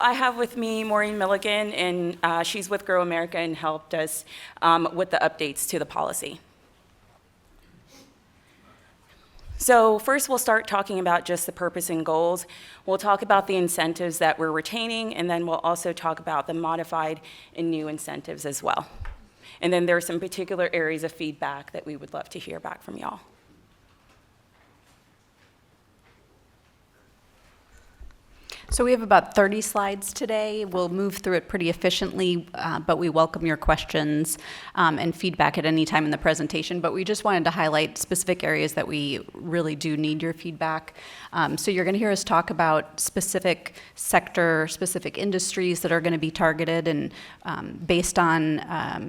I have with me Maureen Milligan, and she's with Grow America and helped us with the updates to the policy. So first we'll start talking about just the purpose and goals. We'll talk about the incentives that we're retaining, and then we'll also talk about the modified and new incentives as well. And then there are some particular areas of feedback that we would love to hear back from y'all. So we have about 30 slides today. We'll move through it pretty efficiently, but we welcome your questions and feedback at any time in the presentation. But we just wanted to highlight specific areas that we really do need your feedback. So you're going to hear us talk about specific sector, specific industries that are going to be targeted, and based on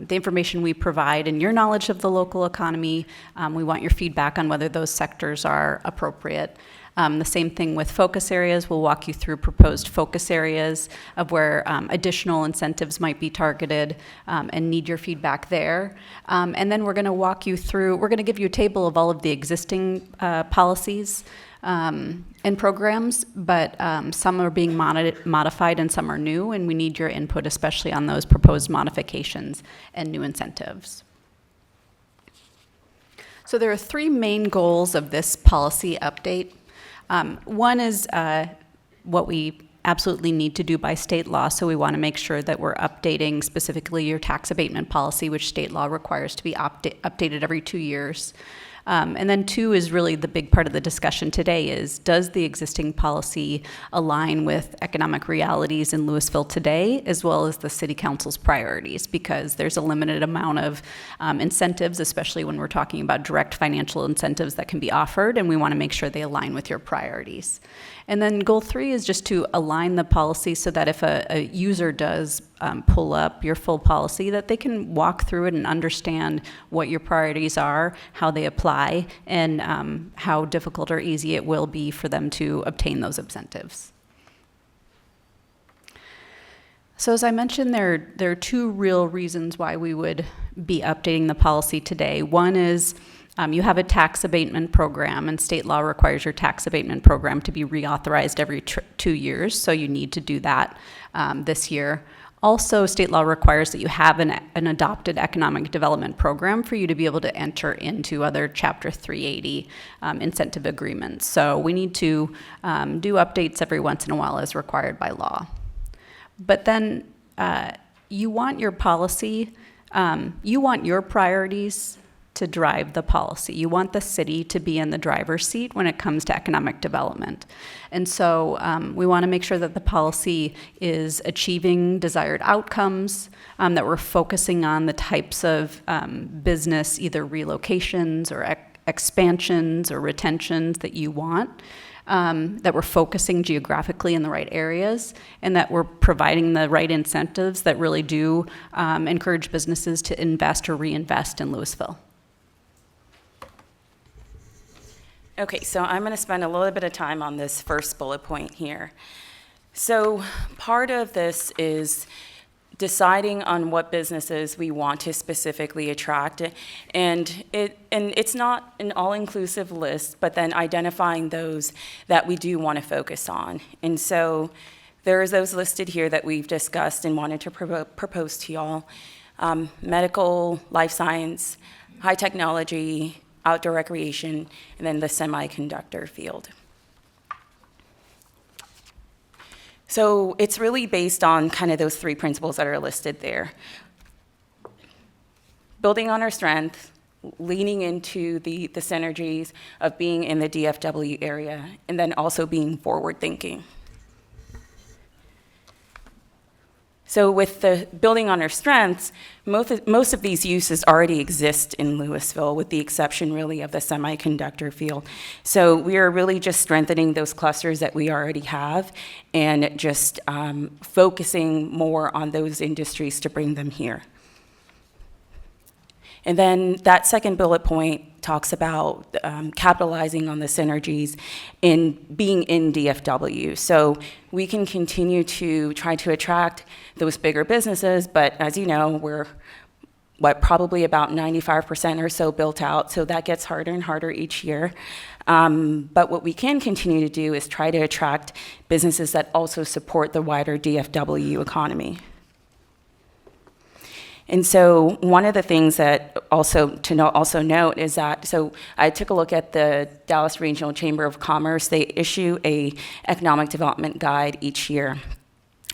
the information we provide and your knowledge of the local economy, we want your feedback on whether those sectors are appropriate. The same thing with focus areas. We'll walk you through proposed focus areas of where additional incentives might be targeted and need your feedback there. And then we're going to walk you through, we're going to give you a table of all of the existing policies and programs, but some are being modified and some are new, and we need your input, especially on those proposed modifications and new incentives. So there are three main goals of this policy update. One is what we absolutely need to do by state law, so we want to make sure that we're updating specifically your tax abatement policy, which state law requires to be updated every 2 years. And then two is really the big part of the discussion today is, does the existing policy align with economic realities in Lewisville today, as well as the City Council's priorities? Because there's a limited amount of incentives, especially when we're talking about direct financial incentives that can be offered, and we want to make sure they align with your priorities. And then goal 3 is just to align the policy so that if a user does pull up your full policy, that they can walk through it and understand what your priorities are, how they apply, and how difficult or easy it will be for them to obtain those incentives. So as I mentioned, there are two real reasons why we would be updating the policy today. One is you have a tax abatement program, and state law requires your tax abatement program to be reauthorized every 2 years, so you need to do that this year. Also, state law requires that you have an adopted economic development program for you to be able to enter into other Chapter 380 incentive agreements. So we need to do updates every once in a while as required by law. But then you want your policy, you want your priorities to drive the policy. You want the city to be in the driver's seat when it comes to economic development. And so we want to make sure that the policy is achieving desired outcomes, that we're focusing on the types of business, either relocations or expansions or retentions that you want, that we're focusing geographically in the right areas, and that we're providing the right incentives that really do encourage businesses to invest or reinvest in Lewisville. Okay, so I'm going to spend a little bit of time on this first bullet point here. So part of this is deciding on what businesses we want to specifically attract, and it's not an all-inclusive list, but then identifying those that we do want to focus on. And so there's those listed here that we've discussed and wanted to propose to y'all: medical, life science, high technology, outdoor recreation, and then the semiconductor field. So it's really based on kind of those three principles that are listed there. Building on our strength, leaning into the synergies of being in the DFW area, and then also being forward-thinking. So with the building on our strengths, most of these uses already exist in Lewisville, with the exception really of the semiconductor field. So we are really just strengthening those clusters that we already have and just focusing more on those industries to bring them here. And then that second bullet point talks about capitalizing on the synergies in being in DFW. So we can continue to try to attract those bigger businesses, but as you know, we're probably about 95% or so built out, so that gets harder and harder each year. But what we can continue to do is try to attract businesses that also support the wider DFW economy. And so one of the things that also note is that, so I took a look at the Dallas Regional Chamber of Commerce. They issue a economic development guide each year.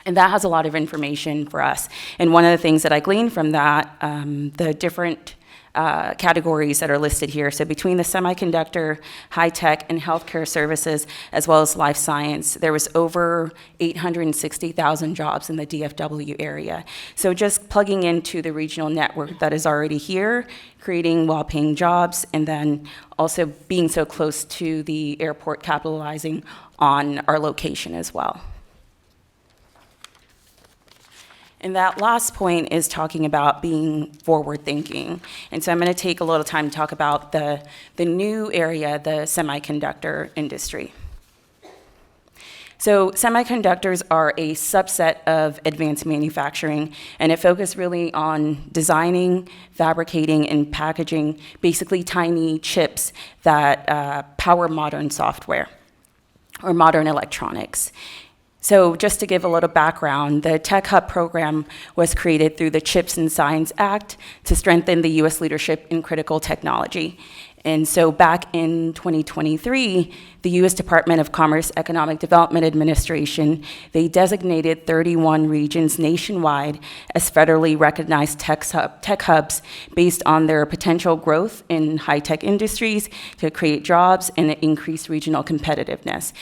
And that has a lot of information for us. And one of the things that I gleaned from that, the different categories that are listed here. So between the semiconductor, high tech, and healthcare services, as well as life science, there was over 860,000 jobs in the DFW area. So just plugging into the regional network that is already here, creating well-paying jobs, and then also being so close to the airport, capitalizing on our location as well. And that last point is talking about being forward-thinking. And so I'm going to take a little time to talk about the new area, the semiconductor industry. So semiconductors are a subset of advanced manufacturing, and it focuses really on designing, fabricating, and packaging basically tiny chips that power modern software or modern electronics. So just to give a little background, the Tech Hub program was created through the CHIPS and Science Act to strengthen the U.S. leadership in critical technology. And so back in 2023, the U.S. Department of Commerce Economic Development Administration, they designated 31 regions nationwide as federally recognized tech hubs based on their potential growth in high-tech industries to create jobs and increase regional competitiveness.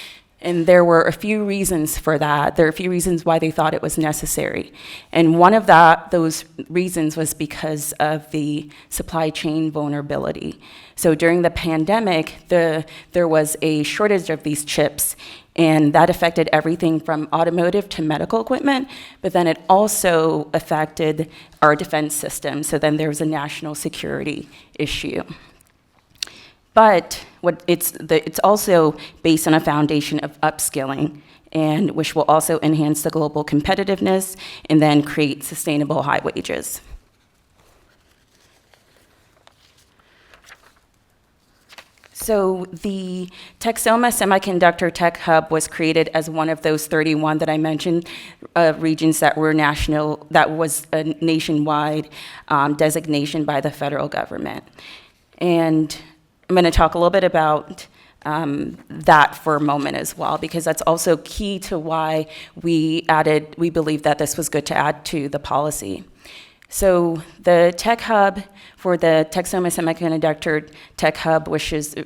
And there were a few reasons for that. There are a few reasons why they thought it was necessary. And one of those reasons was because of the supply chain vulnerability. So during the pandemic, there was a shortage of these chips, and that affected everything from automotive to medical equipment, but then it also affected our defense system. So then there was a national security issue. But it's also based on a foundation of upskilling, and which will also enhance the global competitiveness and then create sustainable high wages. So the Texoma Semiconductor Tech Hub was created as one of those 31 that I mentioned, regions that were national, that was a nationwide designation by the federal government. And I'm going to talk a little bit about that for a moment as well, because that's also key to why we believe that this was good to add to the policy. So the Tech Hub for the Texoma Semiconductor Tech Hub, which is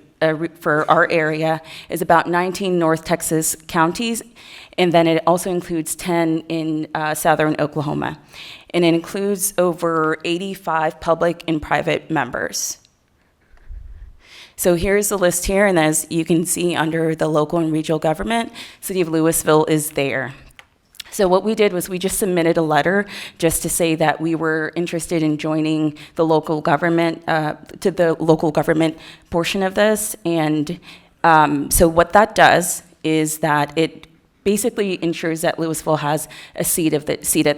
for our area, is about 19 North Texas counties, and then it also includes 10 in southern Oklahoma. And it includes over 85 public and private members. So here's the list here, and as you can see under the local and regional government, City of Lewisville is there. So what we did was we just submitted a letter just to say that we were interested in joining the local government, to the local government portion of this. And so what that does is that it basically ensures that Lewisville has a seat at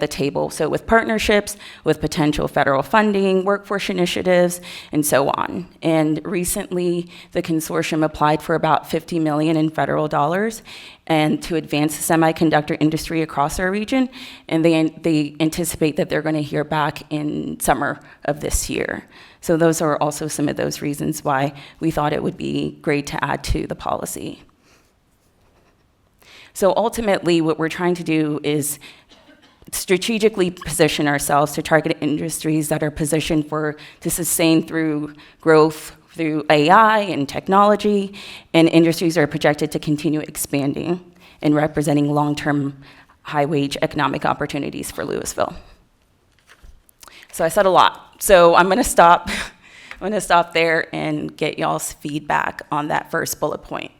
the table. So with partnerships, with potential federal funding, workforce initiatives, and so on. And recently, the consortium applied for about $50 million in federal dollars and to advance the semiconductor industry across our region. And they anticipate that they're going to hear back in summer of this year. So those are also some of those reasons why we thought it would be great to add to the policy. So ultimately, what we're trying to do is strategically position ourselves to target industries that are positioned to sustain through growth through AI and technology, and industries are projected to continue expanding and representing long-term high-wage economic opportunities for Lewisville. So I said a lot. So I'm going to stop. I'm going to stop there and get y'all's feedback on that first bullet point.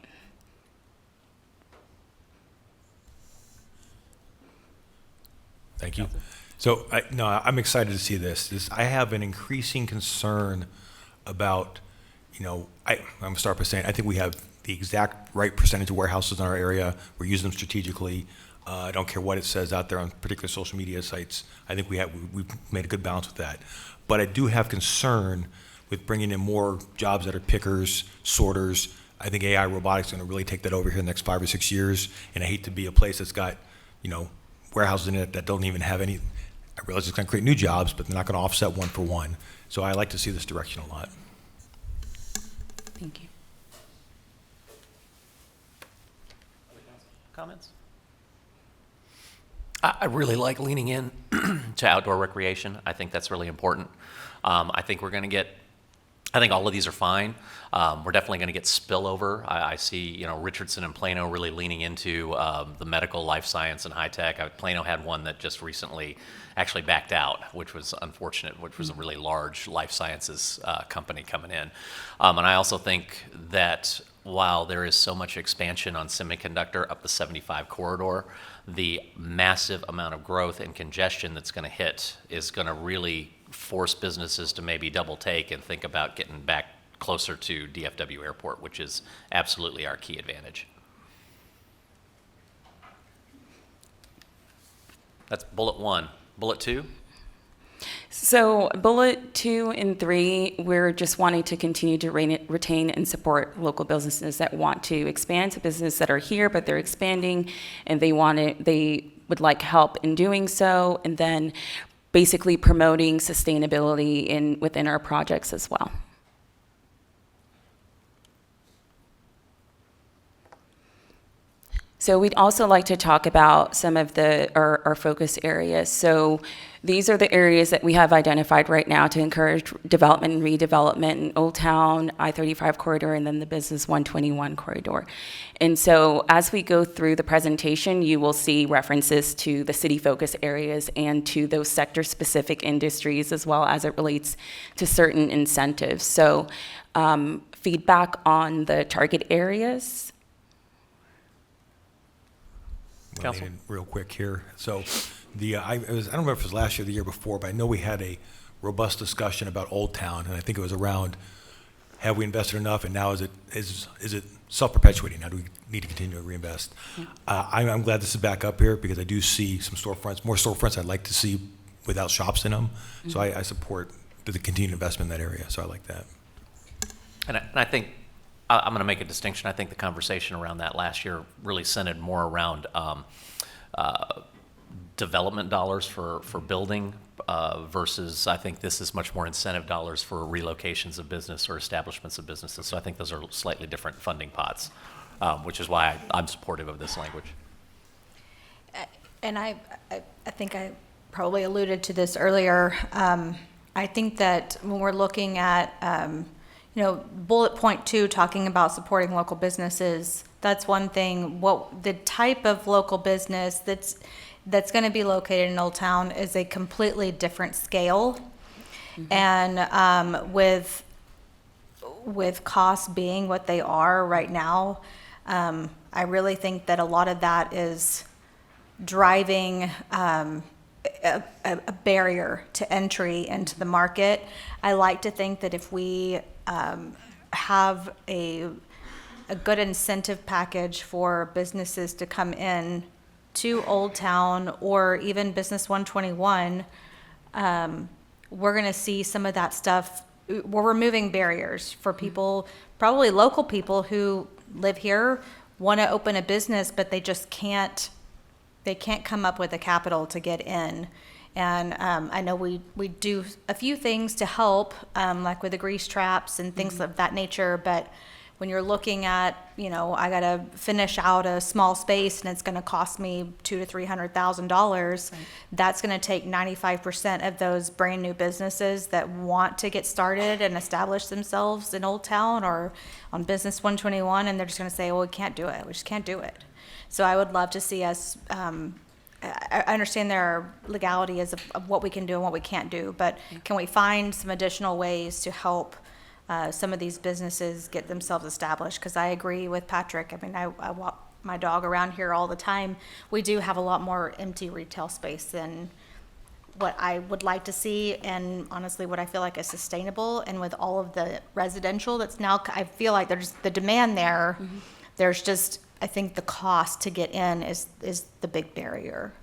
Thank you. So I'm excited to see this. I have an increasing concern about, I'm going to start by saying I think we have the exact right percentage of warehouses in our area. We're using them strategically. I don't care what it says out there on particular social media sites. I think we've made a good balance with that. But I do have concern with bringing in more jobs that are pickers, sorters. I think AI robotics is going to really take that over here in the next 5 or 6 years. And I hate to be a place that's got, warehouses in it that don't even have any. I realize it's going to create new jobs, but they're not going to offset one for one. So I like to see this direction a lot. Thank you. Comments? I really like leaning in to outdoor recreation. I think that's really important. I think I think all of these are fine. We're definitely going to get spillover. I see, Richardson and Plano really leaning into the medical, life science, and high tech. Plano had one that just recently actually backed out, which was unfortunate, which was a really large life sciences company coming in. And I also think that while there is so much expansion on semiconductor up the 75 corridor, the massive amount of growth and congestion that's going to hit is going to really force businesses to maybe double take and think about getting back closer to DFW Airport, which is absolutely our key advantage. That's bullet 1. Bullet 2? So bullet 2 and 3, we're just wanting to continue to retain and support local businesses that want to expand, to businesses that are here, but they're expanding and they would like help in doing so, and then basically promoting sustainability within our projects as well. So we'd also like to talk about some of our focus areas. So these are the areas that we have identified right now to encourage development and redevelopment in Old Town, I-35 corridor, and then the Business 121 corridor. And so as we go through the presentation, you will see references to the city focus areas and to those sector-specific industries, as well as it relates to certain incentives. So feedback on the target areas. Council? Real quick here. So I don't remember if it was last year or the year before, but I know we had a robust discussion about Old Town, and I think it was around, have we invested enough, and now is it self-perpetuating? Now do we need to continue to reinvest? I'm glad this is back up here because I do see some storefronts, more storefronts I'd like to see without shops in them. So I support the continued investment in that area, so I like that. And I think I'm going to make a distinction. I think the conversation around that last year really centered more around development dollars for building versus I think this is much more incentive dollars for relocations of business or establishments of businesses. So I think those are slightly different funding pots, which is why I'm supportive of this language. And I think I probably alluded to this earlier. I think that when we're looking at bullet point 2, talking about supporting local businesses, that's one thing. What the type of local business that's going to be located in Old Town is a completely different scale. And with costs being what they are right now, I really think that a lot of that is driving a barrier to entry into the market. I like to think that if we have a good incentive package for businesses to come in to Old Town or even Business 121, we're going to see some of that stuff. We're removing barriers for people, probably local people who live here, want to open a business, but they just can't come up with the capital to get in. And I know we do a few things to help, like with the grease traps and things of that nature, but when you're looking at, I got to finish out a small space and it's going to cost me $200,000 to $300,000, that's going to take 95% of those brand new businesses that want to get started and establish themselves in Old Town or on Business 121, and they're just going to say, well, we can't do it. We just can't do it. So I would love to see us, I understand there are legalities of what we can do and what we can't do, but can we find some additional ways to help some of these businesses get themselves established? Because I agree with Patrick. I mean, I walk my dog around here all the time. We do have a lot more empty retail space than what I would like to see, and honestly what I feel like is sustainable. And with all of the residential that's now, I feel like there's the demand there. There's just I think the cost to get in is the big barrier.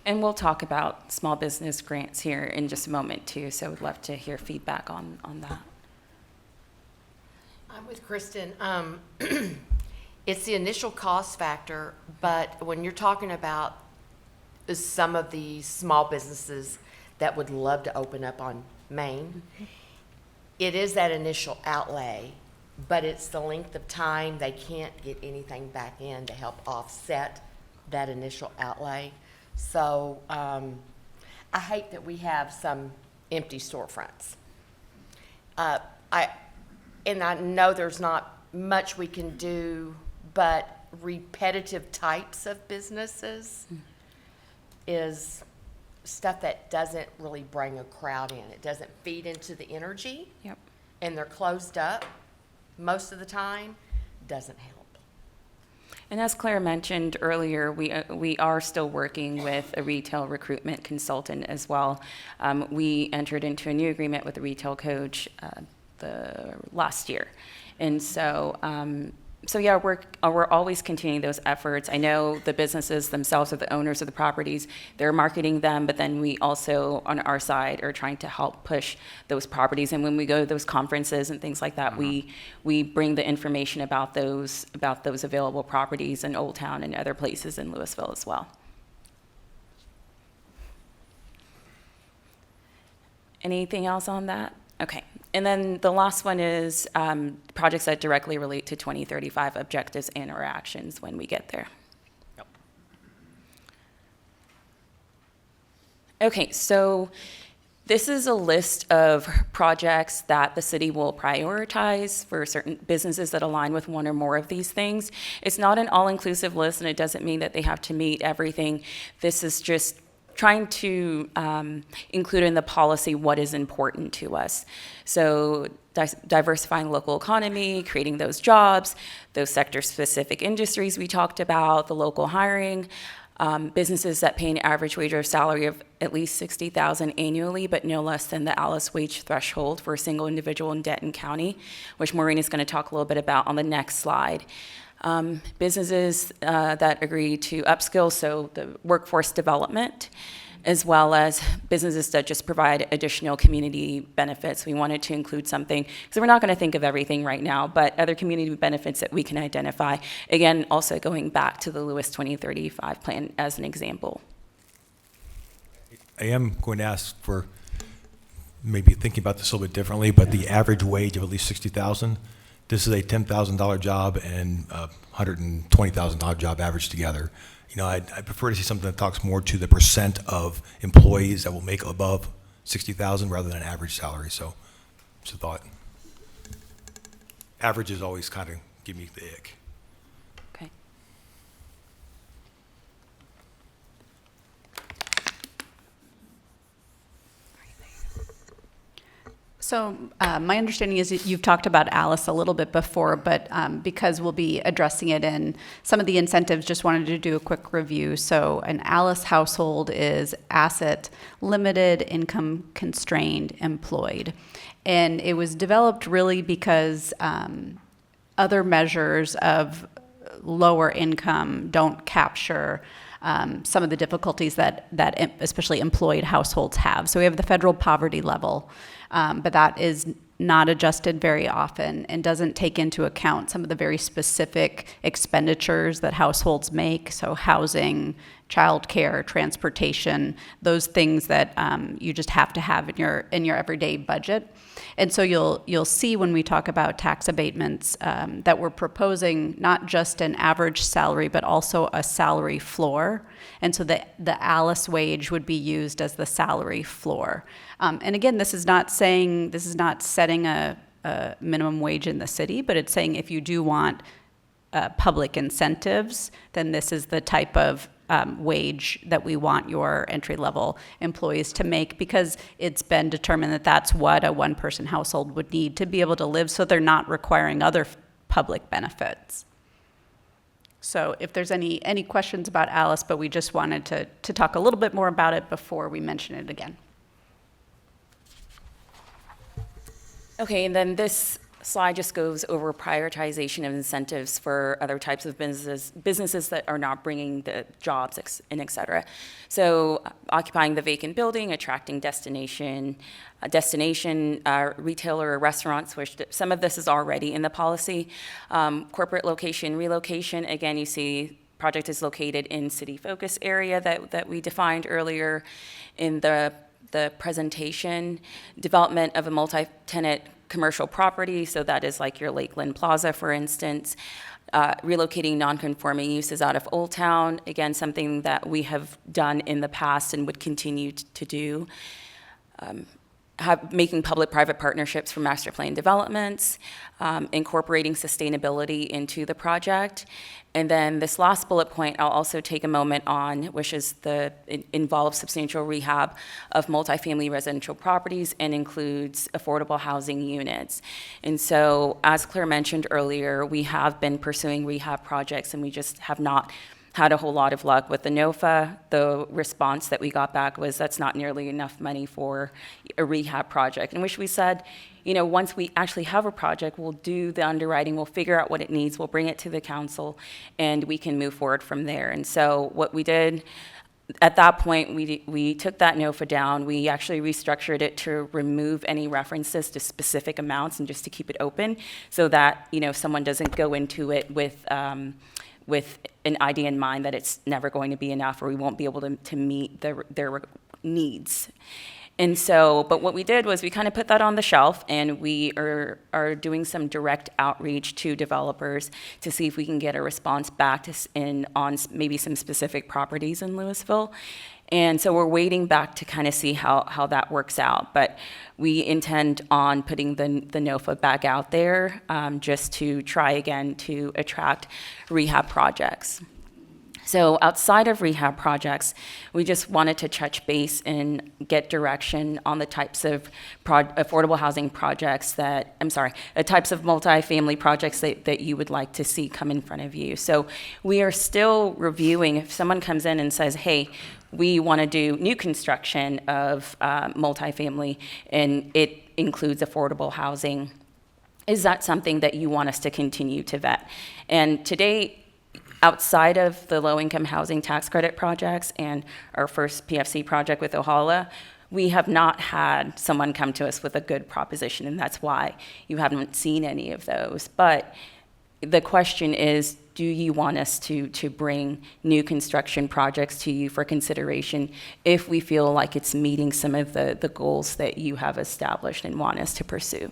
And we'll talk about small business grants here in just a moment too, so we'd love to hear feedback on that. I'm with Kristen. It's the initial cost factor, but when you're talking about some of the small businesses that would love to open up on Main, it is that initial outlay, but it's the length of time they can't get anything back in to help offset that initial outlay. So I hate that we have some empty storefronts. I know there's not much we can do, but repetitive types of businesses is stuff that doesn't really bring a crowd in. It doesn't feed into the energy. Yep. And they're closed up most of the time, doesn't help. And as Claire mentioned earlier, we are still working with a retail recruitment consultant as well. We entered into a new agreement with a retail coach the last year. And so, yeah, we're always continuing those efforts. I know the businesses themselves are the owners of the properties. They're marketing them, but then we also, on our side, are trying to help push those properties. And when we go to those conferences and things like that, we bring the information about those available properties in Old Town and other places in Lewisville as well. Anything else on that? Okay. And then the last one is projects that directly relate to 2035 objectives and or actions when we get there. Yep. Okay, so this is a list of projects that the city will prioritize for certain businesses that align with one or more of these things. It's not an all-inclusive list, and it doesn't mean that they have to meet everything. This is just trying to include in the policy what is important to us. So diversifying local economy, creating those jobs, those sector-specific industries we talked about, the local hiring, businesses that pay an average wage or salary of at least $60,000 annually, but no less than the Alice wage threshold for a single individual in Denton County, which Maureen is going to talk a little bit about on the next slide. Businesses that agree to upskill, so the workforce development, as well as businesses that just provide additional community benefits. We wanted to include something, because we're not going to think of everything right now, but other community benefits that we can identify. Again, also going back to the Lewis 2035 plan as an example. I am going to ask for maybe thinking about this a little bit differently, but the average wage of at least $60,000, this is a $10,000 job and a $120,000 job averaged together. You know, I prefer to see something that talks more to the percent of employees that will make above $60,000 rather than an average salary. So, it's a thought. Averages always kind of give me the ick. Okay. So my understanding is that you've talked about Alice a little bit before, but because we'll be addressing it in some of the incentives, just wanted to do a quick review. So an Alice household is asset limited, income constrained, employed. And it was developed really because other measures of lower income don't capture some of the difficulties that especially employed households have. So we have the federal poverty level, but that is not adjusted very often and doesn't take into account some of the very specific expenditures that households make. So housing, childcare, transportation, those things that you just have to have in your everyday budget. And so you'll see when we talk about tax abatements that we're proposing not just an average salary, but also a salary floor. And so the Alice wage would be used as the salary floor. And again, this is not setting a minimum wage in the city, but it's saying if you do want public incentives, then this is the type of wage that we want your entry-level employees to make, because it's been determined that that's what a one-person household would need to be able to live, so they're not requiring other public benefits. So if there's any questions about Alice, but we just wanted to talk a little bit more about it before we mention it again. Okay, and then this slide just goes over prioritization of incentives for other types of businesses that are not bringing the jobs and et cetera. So occupying the vacant building, attracting destination retailer or restaurants, which some of this is already in the policy. Corporate location, relocation, again, you see project is located in city focus area that we defined earlier in the presentation. Development of a multi-tenant commercial property, so that is like your Lakeland Plaza, for instance. Relocating non-conforming uses out of Old Town, again, something that we have done in the past and would continue to do. Making public-private partnerships for master plan developments, incorporating sustainability into the project. And then this last bullet point, I'll also take a moment on, which is it involves substantial rehab of multifamily residential properties and includes affordable housing units. And so, as Claire mentioned earlier, we have been pursuing rehab projects, and we just have not had a whole lot of luck with the NOFA. The response that we got back was that's not nearly enough money for a rehab project, in which we said, once we actually have a project, we'll do the underwriting, we'll figure out what it needs, we'll bring it to the council, and we can move forward from there. And so what we did at that point, we took that NOFA down. We actually restructured it to remove any references to specific amounts and just to keep it open so that, someone doesn't go into it with an idea in mind that it's never going to be enough or we won't be able to meet their needs. And so, but what we did was we kind of put that on the shelf, and we are doing some direct outreach to developers to see if we can get a response back on maybe some specific properties in Lewisville. And so we're waiting back to kind of see how that works out. But we intend on putting the NOFA back out there just to try again to attract rehab projects. So outside of rehab projects, we just wanted to touch base and get direction on the types of affordable housing projects types of multifamily projects that you would like to see come in front of you. So we are still reviewing. If someone comes in and says, hey, we want to do new construction of multifamily, and it includes affordable housing, is that something that you want us to continue to vet? And today, outside of the low-income housing tax credit projects and our first PFC project with Ohala, we have not had someone come to us with a good proposition, and that's why you haven't seen any of those. But the question is, do you want us to bring new construction projects to you for consideration if we feel like it's meeting some of the goals that you have established and want us to pursue?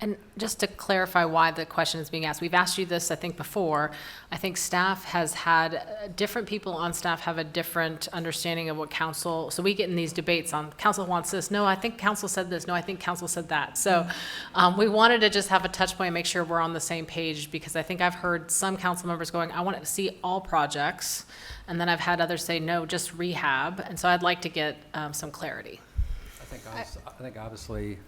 And just to clarify why the question is being asked, we've asked you this, I think, before. I think staff has had, different people on staff have a different understanding of what council, so we get in these debates on, council wants this, no, I think council said this, no, I think council said that. So we wanted to just have a touch point and make sure we're on the same page, because I think I've heard some council members going, I want to see all projects, and then I've had others say, no, just rehab. And so I'd like to get some clarity. I think obviously,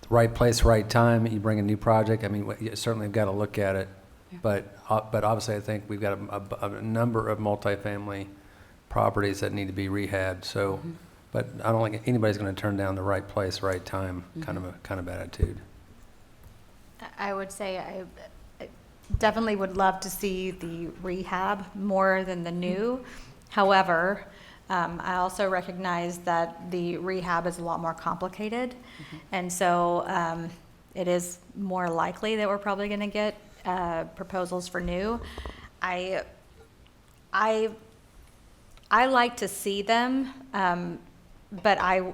right place, right time. You bring a new project. I mean, you certainly have got to look at it, but obviously, I think we've got a number of multifamily properties that need to be rehabbed. So, but I don't think anybody's going to turn down the right place, right time kind of attitude. I would say I definitely would love to see the rehab more than the new. However, I also recognize that the rehab is a lot more complicated, and so it is more likely that we're probably going to get proposals for new. I like to see them, but I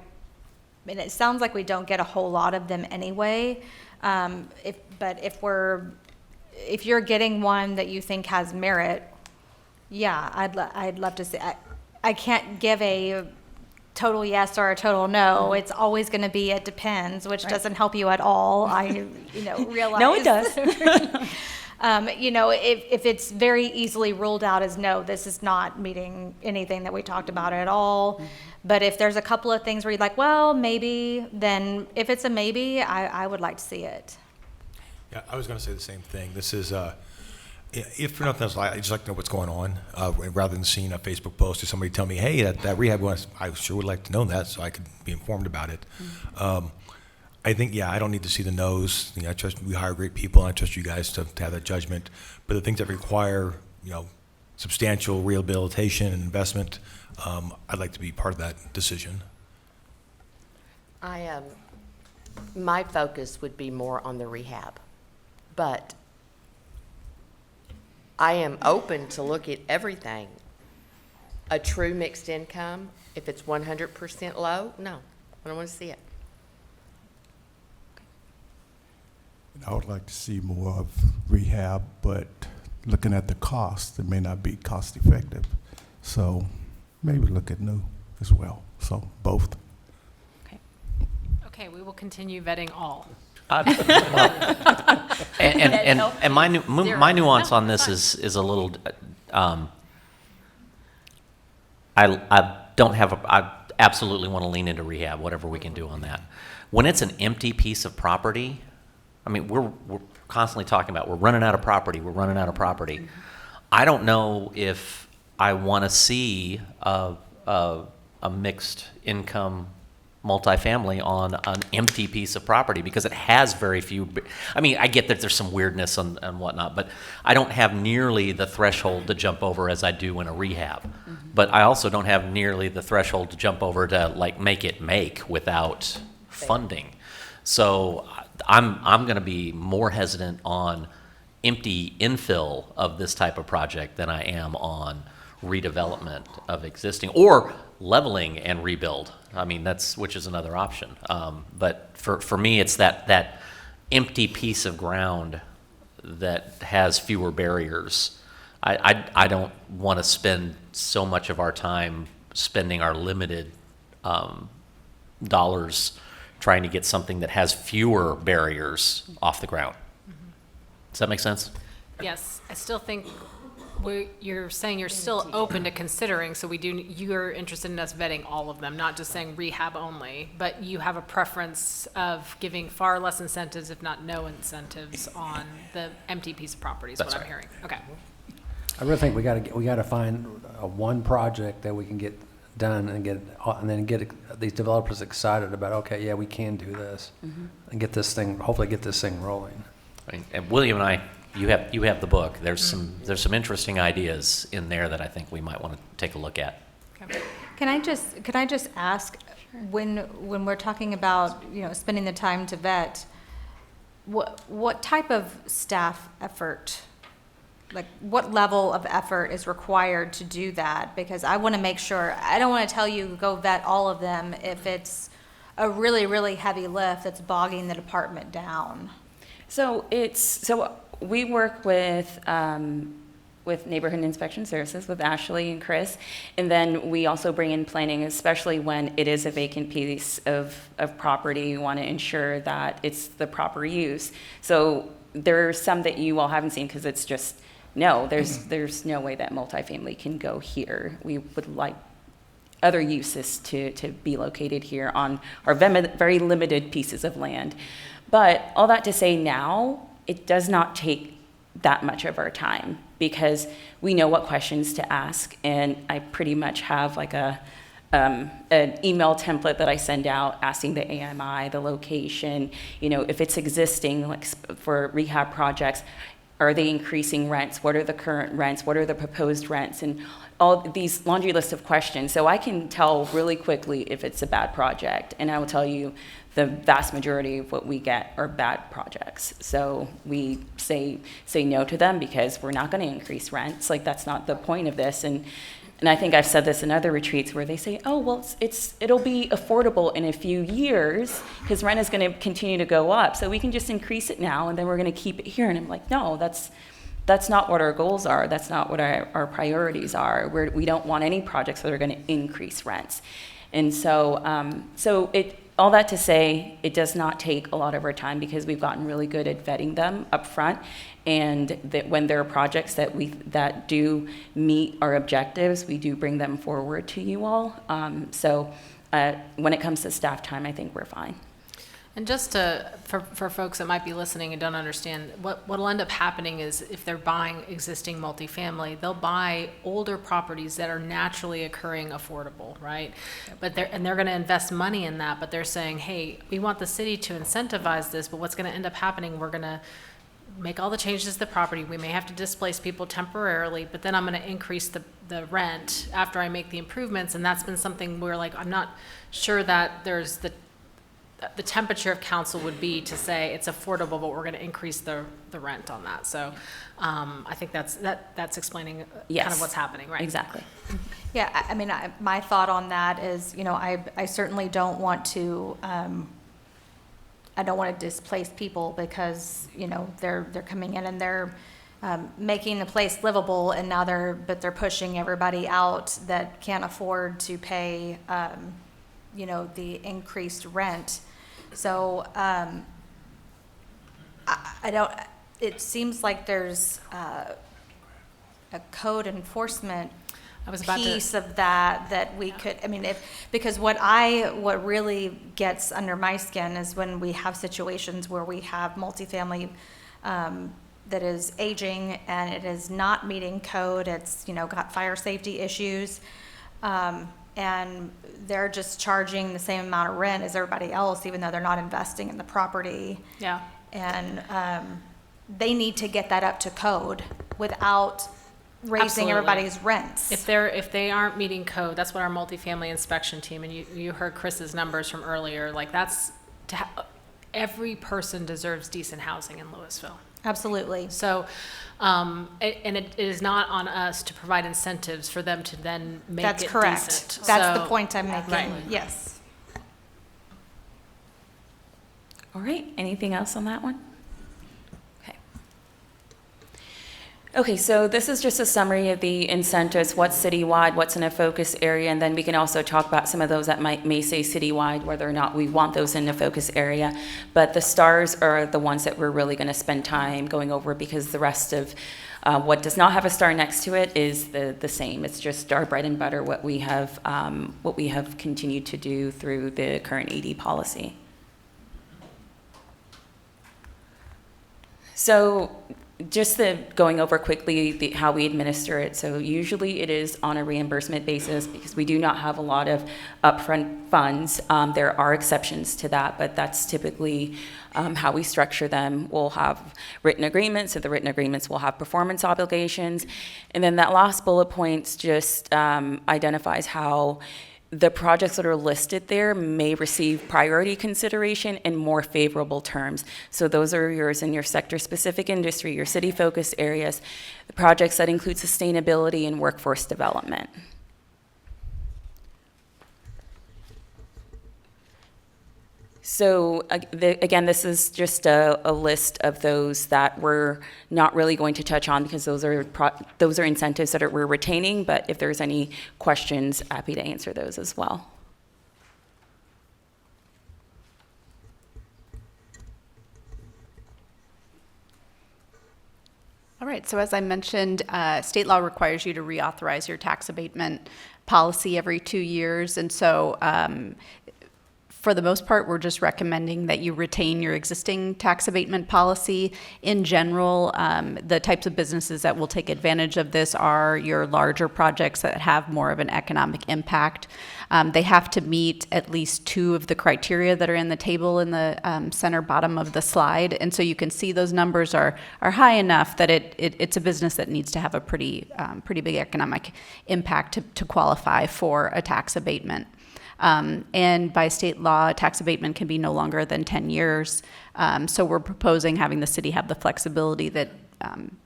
mean, it sounds like we don't get a whole lot of them anyway. If you're getting one that you think has merit, yeah, I'd love to see. I can't give a total yes or a total no. It's always going to be it depends, which doesn't help you at all. I realize. No, it does. If it's very easily ruled out as no, this is not meeting anything that we talked about at all. But if there's a couple of things where you're like, well, maybe, then if it's a maybe, I would like to see it. Yeah, I was going to say the same thing. This is, if for nothing else, I just like to know what's going on, rather than seeing a Facebook post or somebody tell me, hey, that rehab one, I sure would like to know that so I could be informed about it. I think, yeah, I don't need to see the no's. You know, I trust, we hire great people, and I trust you guys to have that judgment. But the things that require, you know, substantial rehabilitation and investment, I'd like to be part of that decision. My focus would be more on the rehab, but I am open to look at everything. A true mixed income, if it's 100% low, no, I don't want to see it. I would like to see more of rehab, but looking at the cost, it may not be cost effective. So maybe look at new as well. So both. Okay, we will continue vetting all. And my nuance on this is a little, I absolutely want to lean into rehab, whatever we can do on that. When it's an empty piece of property, I mean, we're constantly talking about, we're running out of property. I don't know if I want to see a mixed income multifamily on an empty piece of property, because it has very few. I mean, I get that there's some weirdness and whatnot, but I don't have nearly the threshold to jump over as I do in a rehab. But I also don't have nearly the threshold to jump over to like make without funding. So I'm going to be more hesitant on empty infill of this type of project than I am on redevelopment of existing, or leveling and rebuild. I mean, which is another option. But for me, it's that empty piece of ground that has fewer barriers. I don't want to spend so much of our time spending our limited dollars trying to get something that has fewer barriers off the ground. Does that make sense? Yes, I still think you're saying you're still open to considering, so you're interested in us vetting all of them, not just saying rehab only, but you have a preference of giving far less incentives, if not no incentives, on the empty piece of property, is what I'm hearing. Okay. I really think we got to find one project that we can get done and then get these developers excited about, okay, yeah, we can do this, and hopefully get this thing rolling. I mean, and William and I, you have the book. There's some interesting ideas in there that I think we might want to take a look at. Okay. Can I just ask, when we're talking about, you know, spending the time to vet, what type of staff effort, like what level of effort is required to do that? Because I want to make sure, I don't want to tell you go vet all of them if it's a really, really heavy lift that's bogging the department down. So we work with Neighborhood Inspection Services, with Ashley and Chris, and then we also bring in planning, especially when it is a vacant piece of property. We want to ensure that it's the proper use. So there are some that you all haven't seen, because it's just, no, there's no way that multifamily can go here. We would like other uses to be located here on our very limited pieces of land. But all that to say, now, it does not take that much of our time, because we know what questions to ask, and I pretty much have like an email template that I send out asking the AMI, the location, you know, if it's existing, like for rehab projects, are they increasing rents? What are the current rents? What are the proposed rents? And all these laundry list of questions. So I can tell really quickly if it's a bad project, and I will tell you the vast majority of what we get are bad projects. So we say no to them, because we're not going to increase rents. Like, that's not the point of this. And I think I've said this in other retreats where they say, oh, well, it'll be affordable in a few years because rent is going to continue to go up. So we can just increase it now, and then we're going to keep it here. And I'm like, no, that's not what our goals are. That's not what our priorities are. We don't want any projects that are going to increase rents. And so, all that to say, it does not take a lot of our time, because we've gotten really good at vetting them up front, and that when there are projects that do meet our objectives, we do bring them forward to you all. When it comes to staff time, I think we're fine. And just for folks that might be listening and don't understand, what'll end up happening is if they're buying existing multifamily, they'll buy older properties that are naturally occurring affordable, right? But they're going to invest money in that, but they're saying, hey, we want the city to incentivize this, but what's going to end up happening, we're going to make all the changes to the property. We may have to displace people temporarily, but then I'm going to increase the rent after I make the improvements. And that's been something where, like, I'm not sure that there's the temperature of council would be to say it's affordable, but we're going to increase the rent on that. So I think that's explaining kind Yes. of what's happening, right? Exactly. Yeah, I mean, my thought on that is, you know, I certainly don't want to, I don't want to displace people because, you know, they're coming in and they're making the place livable, and now they're pushing everybody out that can't afford to pay, you know, the increased rent. So I don't, it seems like there's a code enforcement I was about to- piece of that we could, I mean, because what really gets under my skin is when we have situations where we have multifamily that is aging and it is not meeting code, it's, you know, got fire safety issues, and they're just charging the same amount of rent as everybody else, even though they're not investing in the property. Yeah. And they need to get that up to code without raising Absolutely. everybody's rents. If they aren't meeting code, that's what our multifamily inspection team, and you heard Chris's numbers from earlier, like that's, every person deserves decent housing in Lewisville. Absolutely. So, it is not on us to provide incentives for them to then make That's it correct. decent. That's the So- point I'm making. Right. Yes. All right, anything else on that one? Okay. Okay, so this is just a summary of the incentives, what's citywide, what's in a focus area, and then we can also talk about some of those that may say citywide, whether or not we want those in the focus area. But the stars are the ones that we're really going to spend time going over, because the rest of what does not have a star next to it is the same. It's just our bread and butter, what we have continued to do through the current ED policy. So just going over quickly how we administer it. So usually it is on a reimbursement basis because we do not have a lot of upfront funds. There are exceptions to that, but that's typically how we structure them. We'll have written agreements, so the written agreements will have performance obligations. And then that last bullet point just identifies how the projects that are listed there may receive priority consideration in more favorable terms. So those are yours in your sector-specific industry, your city-focused areas, the projects that include sustainability and workforce development. So again, this is just a list of those that we're not really going to touch on because those are incentives that we're retaining, but if there's any questions, happy to answer those as well. All right, so as I mentioned, state law requires you to reauthorize your tax abatement policy every 2 years. And so for the most part, we're just recommending that you retain your existing tax abatement policy. In general, the types of businesses that will take advantage of this are your larger projects that have more of an economic impact. They have to meet at least 2 of the criteria that are in the table in the center bottom of the slide. And so you can see those numbers are high enough that it's a business that needs to have a pretty big economic impact to qualify for a tax abatement. And by state law, tax abatement can be no longer than 10 years. So we're proposing having the city have the flexibility that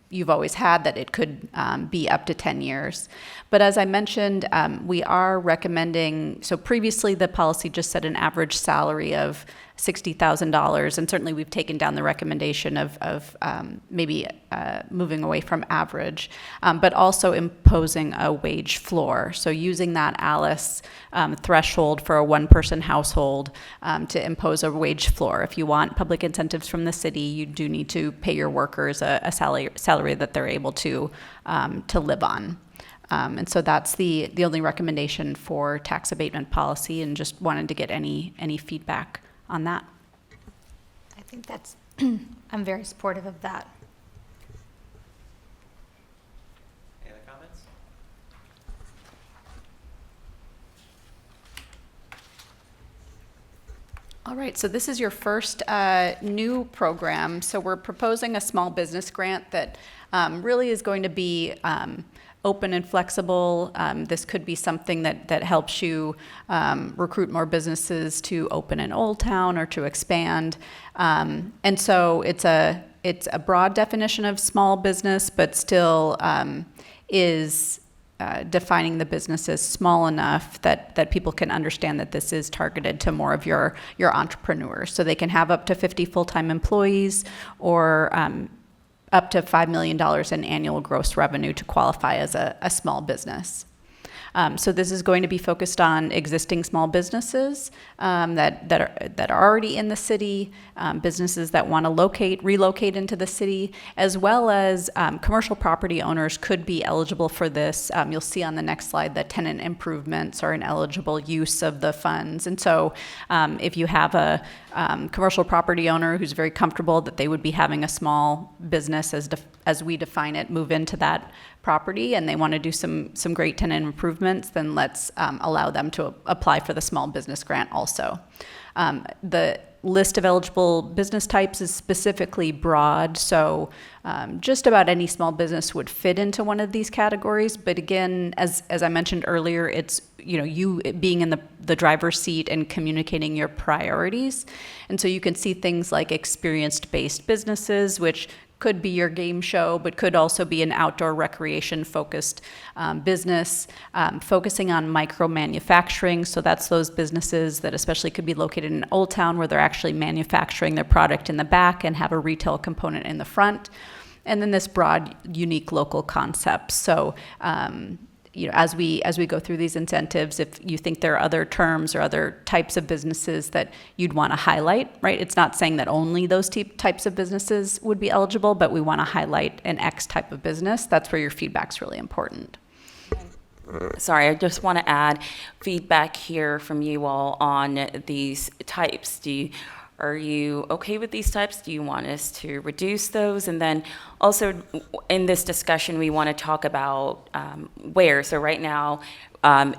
you've always had, that it could be up to 10 years. But as I mentioned, we are recommending, so previously the policy just set an average salary of $60,000, and certainly we've taken down the recommendation of maybe moving away from average, but also imposing a wage floor. So using that ALICE threshold for a one-person household to impose a wage floor. If you want public incentives from the city, you do need to pay your workers a salary that they're able to live on. And so that's the only recommendation for tax abatement policy, and just wanted to get any feedback on that. think that's, I'm very supportive of that. Any other comments? All right, so this is your first new program. So we're proposing a small business grant that really is going to be open and flexible. This could be something that helps you recruit more businesses to open in Old Town or to expand. And so it's a broad definition of small business, but still is defining the business as small enough that people can understand that this is targeted to more of your entrepreneurs. So they can have up to 50 full-time employees or up to $5 million in annual gross revenue to qualify as a small business. So this is going to be focused on existing small businesses that are already in the city, businesses that want to relocate into the city, as well as commercial property owners could be eligible for this. You'll see on the next slide that tenant improvements are an eligible use of the funds. And so if you have a commercial property owner who's very comfortable that they would be having a small business as we define it, move into that property, and they want to do some great tenant improvements, then let's allow them to apply for the small business grant also. The list of eligible business types is specifically broad, so just about any small business would fit into one of these categories. But again, as I mentioned earlier, it's you being in the driver's seat and communicating your priorities. And so you can see things like experience-based businesses, which could be your game show, but could also be an outdoor recreation-focused business, focusing on micro-manufacturing. So that's those businesses that especially could be located in Old Town where they're actually manufacturing their product in the back and have a retail component in the front. And then this broad, unique local concept. So as we go through these incentives, if you think there are other terms or other types of businesses that you'd want to highlight, right? It's not saying that only those types of businesses would be eligible, but we want to highlight an X type of business. That's where your feedback's really important. Sorry, I just want to add feedback here from you all on these types. Are you okay with these types? Do you want us to reduce those? And then also in this discussion, we want to talk about where. So right now,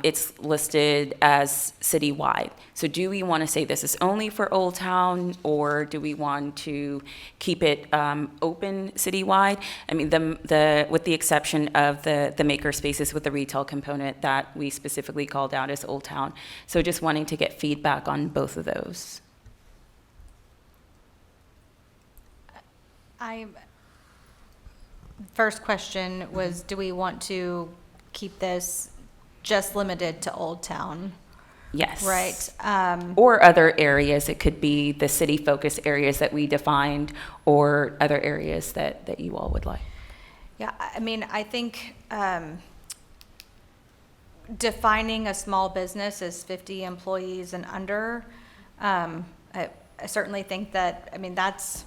it's listed as citywide. So do we want to say this is only for Old Town, or do we want to keep it open citywide? I mean, with the exception of the maker spaces with the retail component that we specifically called out as Old Town. So just wanting to get feedback on both of those. First question was, do we want to keep this just limited to Old Town? Yes. Right. Or other areas. It could be the city focus areas that we defined, or other areas that you all would like. Yeah, I mean, I think defining a small business as 50 employees and under, I certainly think that, I mean, that's,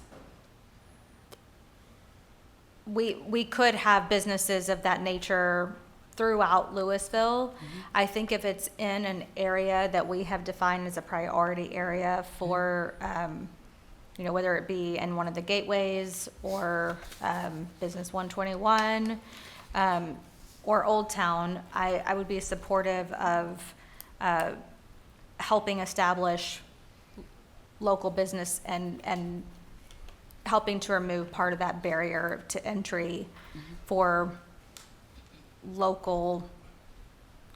we could have businesses of that nature throughout Lewisville. Mm-hmm. I think if it's in an area that we have defined as a priority area for, whether it be in one of the gateways or Business 121 or Old Town, I would be supportive of helping establish local business and helping to remove part of that barrier to entry for local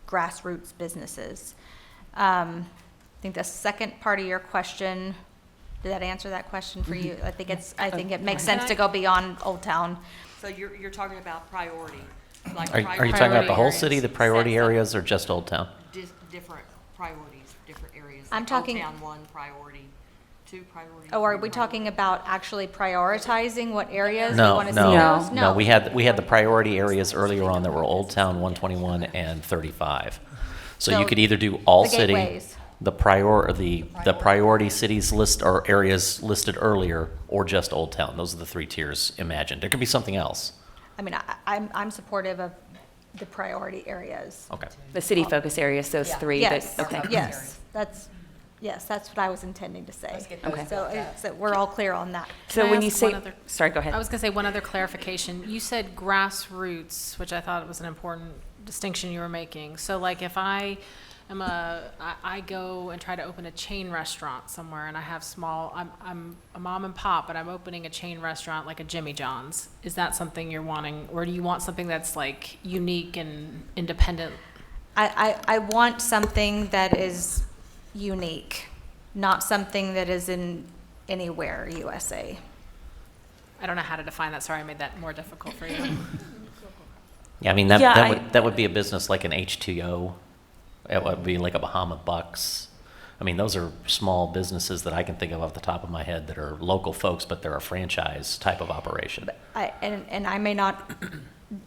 grassroots businesses. I think the second part of your question, did that answer that question for you? I think it makes sense to go beyond Old Town. So you're talking about priority. Like Are you talking about the whole city, the priority areas, or just Old Town? Different priorities, different areas. I'm like talking- Old Town 1 priority, 2 priority. Oh, are 3 we priority. talking about actually prioritizing what areas we No, want to see no, those? no. We had the priority areas earlier on that were Old Town, 121, and 35. So you So could either do all the city, gateways. the priority cities list or areas listed earlier, or just Old Town. Those are the 3 tiers imagined. There could be something else. I mean, I'm supportive of the priority areas. Okay. The city focus areas, those three. Yes, Okay. yes, that's, Yes, that's what I was intending to say. Okay. So we're all clear on that. So Can I when you ask say, one other- sorry, go ahead. I was going to say one other clarification. You said grassroots, which I thought was an important distinction you were making. So like if I go and try to open a chain restaurant somewhere and I have I'm a mom and pop, but I'm opening a chain restaurant like a Jimmy John's. Is that something you're wanting, or do you want something that's like unique and independent? I want something that is unique, not something that is in anywhere USA. I don't know how to define that. Sorry, I made that more difficult for you. Yeah, I mean, Yeah, that would be a business like an H2O. It would be like a Bahama Bucks. I mean, those are small businesses that I can think of off the top of my head that are local folks, but they're a franchise type of operation. And I may not,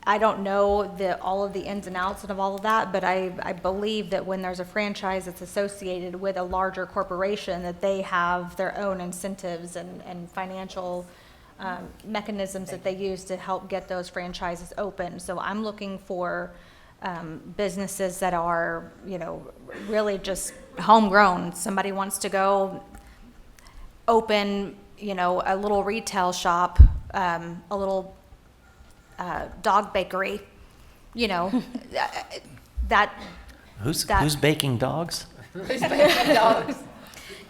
I don't know all of the ins and outs of all of that, but I believe that when there's a franchise that's associated with a larger corporation, that they have their own incentives and financial mechanisms that they use to help get those franchises open. So I'm looking for businesses that are, really just homegrown. Somebody wants to go open, a little retail shop, a little dog bakery, that. Who's baking dogs?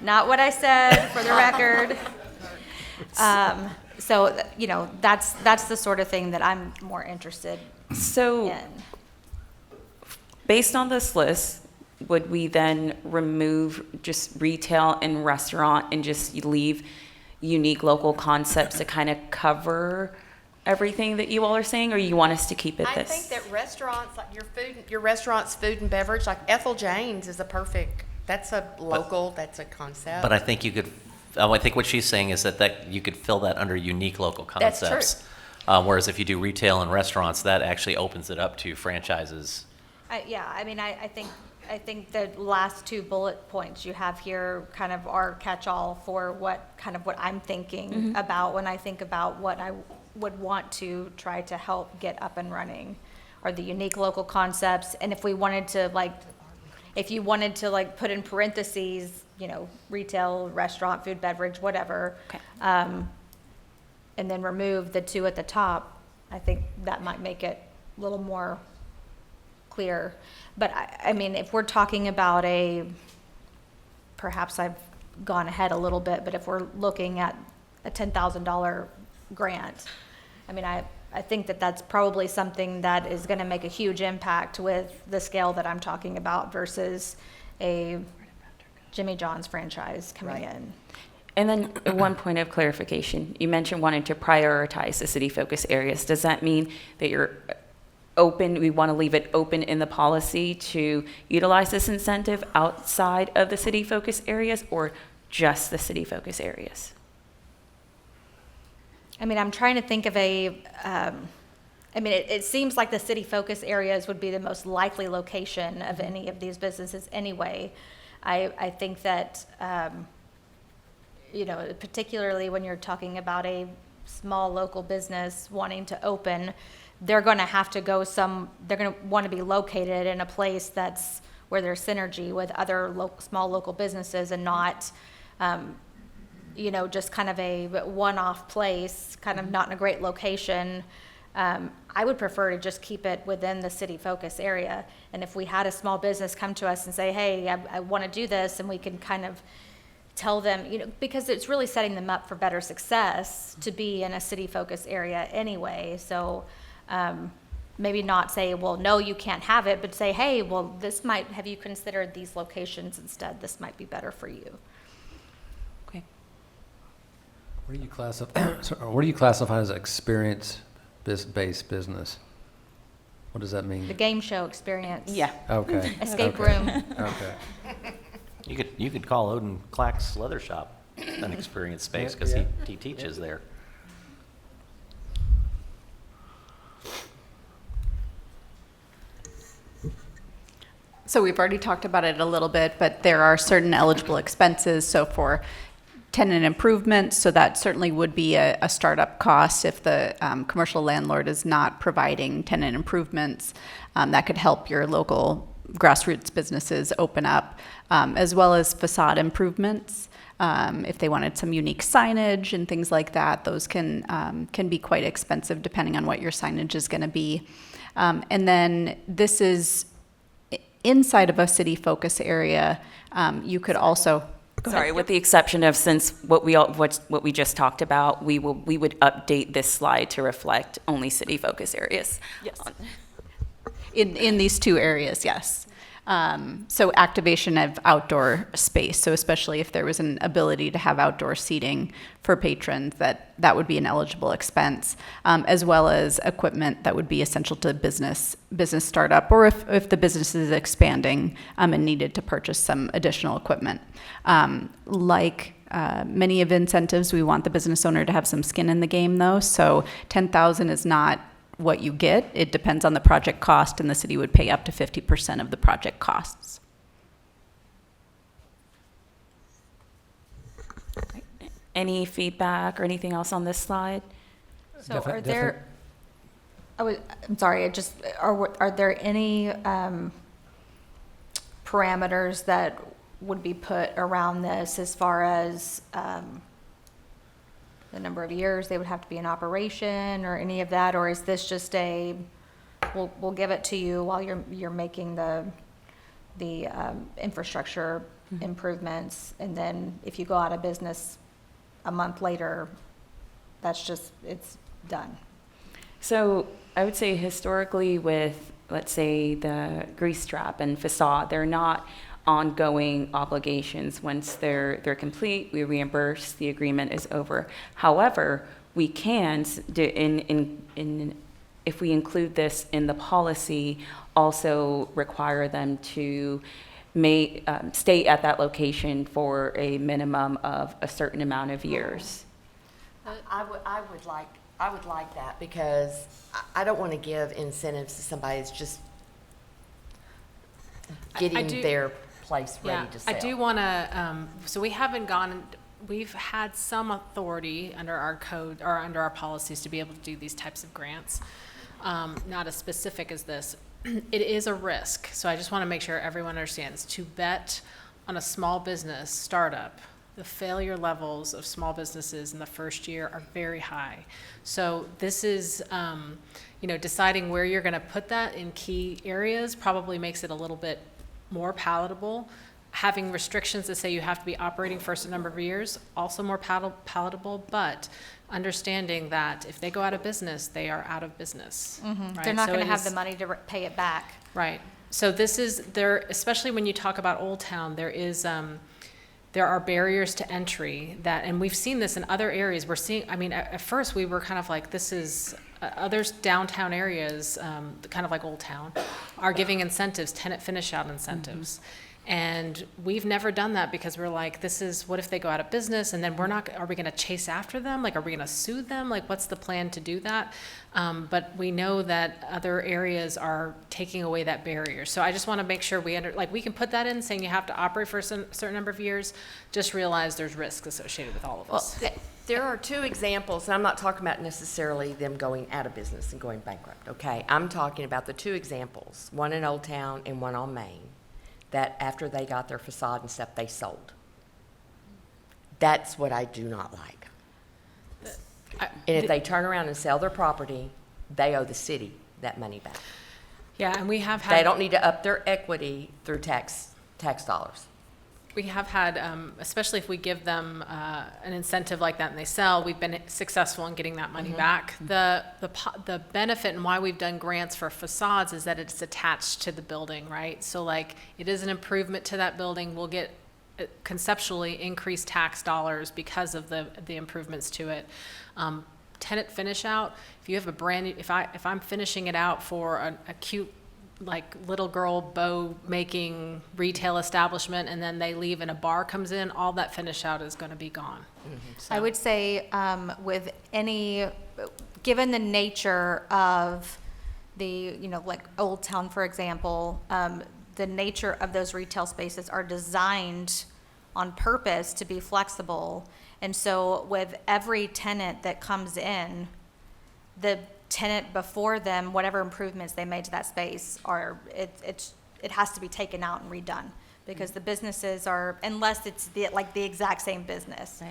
Not what I said, for the record. So, that's the sort of thing that I'm more interested So, in. based on this list, would we then remove just retail and restaurant and just leave unique local concepts to kind of cover everything that you all are saying, or you want us to keep it I this? think that restaurants, like your restaurant's food and beverage, like Ethel Jane's is that's a local, that's a concept. But I think you could, I think what she's saying is that you could fill that under unique local That's true. concepts. Whereas if you do retail and restaurants, that actually opens it up to franchises. I think the last two bullet points you have here kind of are catch-all for what I'm thinking about when I think about what I would want to try to help get up and running, are the unique local concepts. And if we wanted to if you wanted to put in parentheses, retail, restaurant, food, beverage, whatever, Okay. and then remove the two at the top, I think that might make it a little more clear. But I mean, if we're talking about perhaps I've gone ahead a little bit, but if we're looking at a $10,000 grant, I mean, I think that's probably something that is going to make a huge impact with the scale that I'm talking about versus a Jimmy John's franchise coming in. And then one point of clarification, you mentioned wanting to prioritize the city focus areas. Does that mean that we want to leave it open in the policy to utilize this incentive outside of the city focus areas, or just the city focus areas? I mean, I'm trying to think of it seems like the city focus areas would be the most likely location of any of these businesses anyway. I think that, particularly when you're talking about a small local business wanting to open, they're going to have to they're going to want to be located in a place that's where there's synergy with other small local businesses and not, just kind of a one-off place, kind of not in a great location. I would prefer to just keep it within the city focus area. And if we had a small business come to us and say, hey, I want to do this, and we can kind of tell them, because it's really setting them up for better success to be in a city focus area anyway. So maybe not say, well, no, you can't have it, but say, hey, well, have you considered these locations instead? This might be better for you. Okay. What do you classify as experience-based business? What does that mean? The game show experience. Yeah. Okay. Escape okay. room. Okay. You could call Odin Clack's Leather Shop an experience space because Yeah. he teaches there. So we've already talked about it a little bit, but there are certain eligible expenses. So for tenant improvements, so that certainly would be a startup cost if the commercial landlord is not providing tenant improvements. That could help your local grassroots businesses open up, as well as facade improvements. If they wanted some unique signage and things like that, those can be quite expensive depending on what your signage is going to be. And then this is inside of a city focus area. You could also. Sorry, with the exception of, since what we just talked about, we would update this slide to reflect only city focus areas. Yes. In these two areas, yes. So activation of outdoor space. So especially if there was an ability to have outdoor seating for patrons, that would be an eligible expense, as well as equipment that would be essential to business startup, or if the business is expanding and needed to purchase some additional equipment. Like many of incentives, we want the business owner to have some skin in the game, though. So $10,000 is not what you get. It depends on the project cost, and the city would pay up to 50% of the project costs. Any feedback or anything else on this slide? So are there, I'm sorry, are there any parameters that would be put around this as far as the number of years they would have to be in operation or any of that? Or is this just we'll give it to you while you're making the infrastructure improvements, and then if you go out of business a month later, it's done? So I would say historically with, let's say, the grease trap and facade, they're not ongoing obligations. Once they're complete, we reimburse, the agreement is over. However, we can, if we include this in the policy, also require them to stay at that location for a minimum of a certain amount of years. I would like that, because I don't want to give incentives to somebody that's just getting their place ready to sell. I do want to, so we've had some authority under our code or under our policies to be able to do these types of grants. Not as specific as this. It is a risk, so I just want to make sure everyone understands. To bet on a small business startup, the failure levels of small businesses in the first year are very high. So this is, deciding where you're going to put that in key areas probably makes it a little bit more palatable. Having restrictions that say you have to be operating for a certain number of years, also more palatable, but understanding that if they go out of business, they are out of business. Right? They're not So going to it have is- the money to pay it back. Right. So this is there, especially when you talk about Old Town, there are barriers to entry and we've seen this in other areas. We're seeing, at first we were kind of like, this is, other downtown areas, kind of like Old Town, are giving incentives, tenant finish out incentives. And we've never done that because we're like, what if they go out of business, and then are we gonna chase after them? Like, are we gonna sue them? Like, what's the plan to do that? But we know that other areas are taking away that barrier. So I just wanna make sure we can put that in saying you have to operate for a certain number of years, just realize there's risks associated with all of us. Well, there are two examples, and I'm not talking about necessarily them going out of business and going bankrupt, okay? I'm talking about the two examples, one in Old Town and one on Main, that after they got their facade and stuff, they sold. That's what I do not like. And if they turn around and sell their property, they owe the city that money back. Yeah, and we have had. They don't need to up their equity through tax dollars. We have had, especially if we give them an incentive like that and they sell, we've been successful in getting that money back. The benefit and why we've done grants for facades is that it's attached to the building, right? So like, it is an improvement to that building. We'll get conceptually increased tax dollars because of the improvements to it. Tenant finish out, if you have a brand new, if I'm finishing it out for a cute, like, little girl bow making retail establishment, and then they leave and a bar comes in, all that finish out is going to be gone. So. I would say given the nature of the, like Old Town, for example, the nature of those retail spaces are designed on purpose to be flexible. And so with every tenant that comes in, the tenant before them, whatever improvements they made to that space it has to be taken out and redone, because the businesses are, unless it's the exact same business.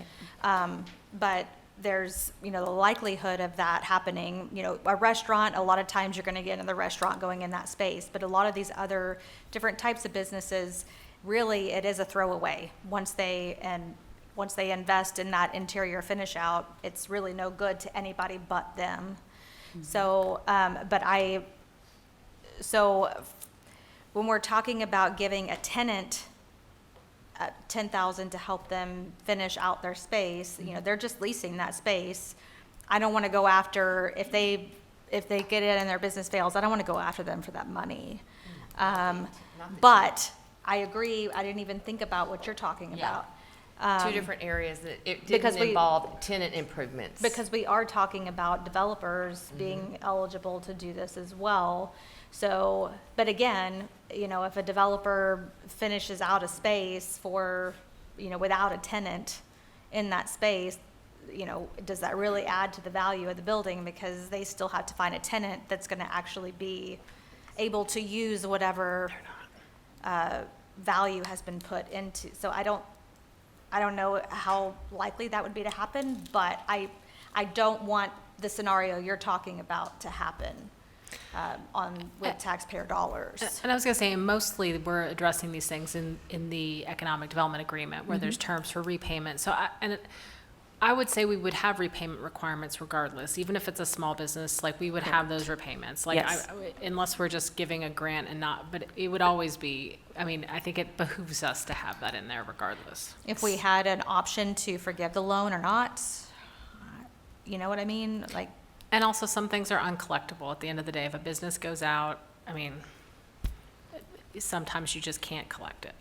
Right. But there's, the likelihood of that happening, a restaurant, a lot of times you're gonna get another restaurant going in that space, but a lot of these other different types of businesses, really, it is a throwaway. Once they invest in that interior finish out, it's really no good to anybody but them. So, when we're talking about giving a tenant $10,000 to help them finish out their space, they're just leasing that space. I don't want to go after, if they get in and their business fails, I don't want to go after them for that money. But I agree, I didn't even think about what you're talking Yeah. about. Two different areas that it because didn't we- involve tenant improvements. Because we are talking about developers being eligible to do this as well. So, but again, if a developer finishes out a space for, without a tenant in that space, does that really add to the value of the building? Because they still have to find a tenant that's gonna actually be able to use whatever value has been put into. So I don't know how likely that would be to happen, but I don't want the scenario you're talking about to happen with taxpayer dollars. And I was going to say, mostly we're addressing these things in the economic development agreement where there's terms for repayment. So I would say we would have repayment requirements regardless, even if it's a small business, like we would have those repayments. Like, Yes. unless we're just giving a grant and not, but it would always be, I think it behooves us to have that in there regardless. If we had an option to forgive the loan or not, you know what I mean? Like, And also, some things are uncollectible at the end of the day. If a business goes out, sometimes you just can't collect it.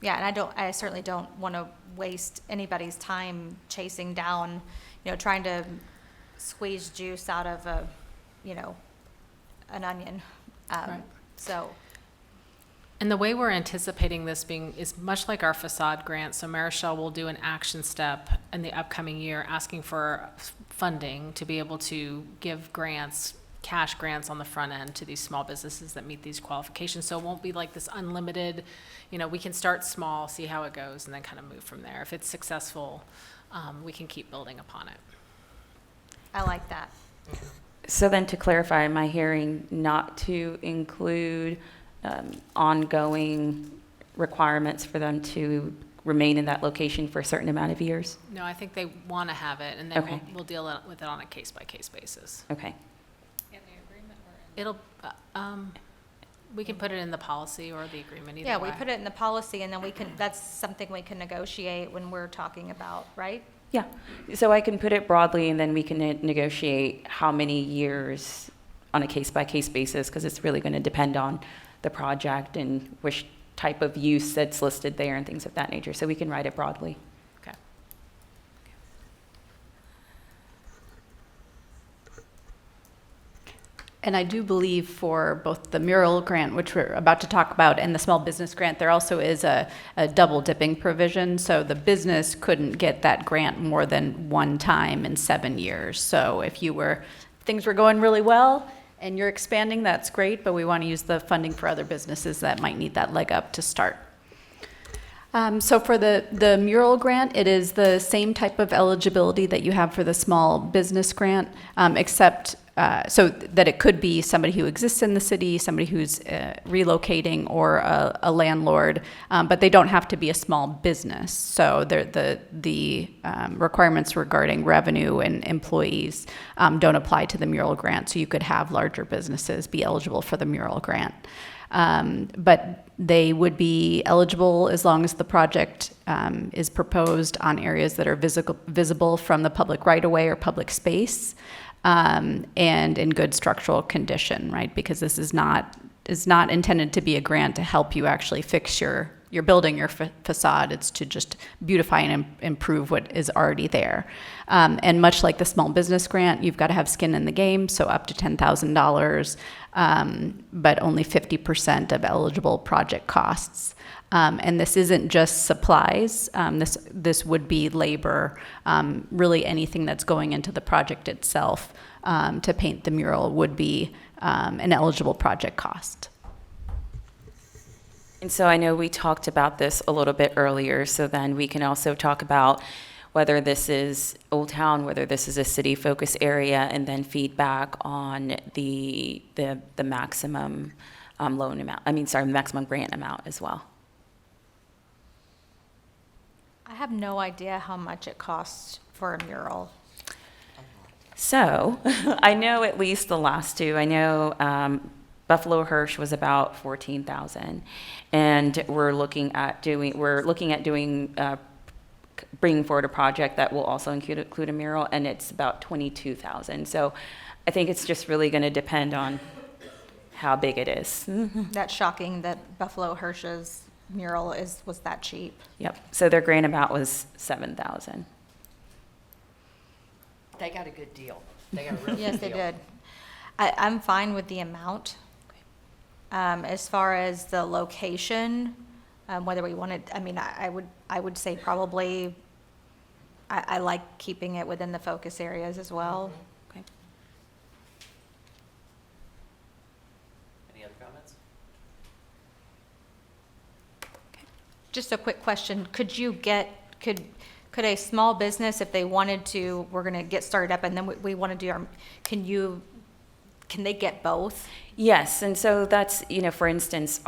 yeah, and I certainly don't want to waste anybody's time chasing down, trying to squeeze juice out of an onion. Right. So, And the way we're anticipating this being is much like our facade grant. So Marichelle will do an action step in the upcoming year asking for funding to be able to give grants, cash grants on the front end to these small businesses that meet these qualifications. So it won't be like this unlimited, we can start small, see how it goes, and then kind of move from there. If it's successful, we can keep building upon it. I like that. So then to clarify, am I hearing not to include ongoing requirements for them to remain in that location for a certain amount of years? No, I think they want to have it, and then Okay. we'll deal with it on a case-by-case basis. Okay. It'll, we can put it in the policy or the agreement either Yeah, way. we put it in the policy, and then that's something we can negotiate when we're talking about, right? Yeah, so I can put it broadly, and then we can negotiate how many years on a case-by-case basis, because it's really going to depend on the project and which type of use that's listed there and things of that nature. So we can write it broadly. Okay. And I do believe for both the mural grant, which we're about to talk about, and the small business grant, there also is a double dipping provision. So the business couldn't get that grant more than one time in 7 years. So if things were going really well and you're expanding, that's great, but we want to use the funding for other businesses that might need that leg up to start. So for the mural grant, it is the same type of eligibility that you have for the small business grant, except so that it could be somebody who exists in the city, somebody who's relocating, or a landlord, but they don't have to be a small business. So the requirements regarding revenue and employees don't apply to the mural grant. So you could have larger businesses be eligible for the mural grant. But they would be eligible as long as the project is proposed on areas that are visible from the public right-of-way or public space, and in good structural condition, right? Because this is not intended to be a grant to help you actually fix your building, your facade. It's to just beautify and improve what is already there. And much like the small business grant, you've got to have skin in the game, so up to $10,000, but only 50% of eligible project costs. And this isn't just supplies. This would be labor, really anything that's going into the project itself, to paint the mural would be an eligible project cost. And so I know we talked about this a little bit earlier, so then we can also talk about whether this is Old Town, whether this is a city focus area, and then feedback on the maximum loan amount, maximum grant amount as well. I have no idea how much it costs for a mural. So I know at least the last two. I know Buffalo Hirsch was about 14,000, and we're looking at doing bringing forward a project that will also include a mural, and it's about 22,000. So I think it's just really going to depend on how big it is. That's shocking that Buffalo Hirsch's mural was that cheap. Yep. So their grant amount was 7,000. They got a good deal. They got a really Yes, good they deal. did. I'm fine with the amount. As far as the location, whether we wanted, I would say probably, I like keeping it within the focus areas as well. Okay. Any other comments? Just a quick question, could a small business, if they wanted to, we're gonna get started up and then we wanna do our, can they get both? Yes, and so that's, for instance,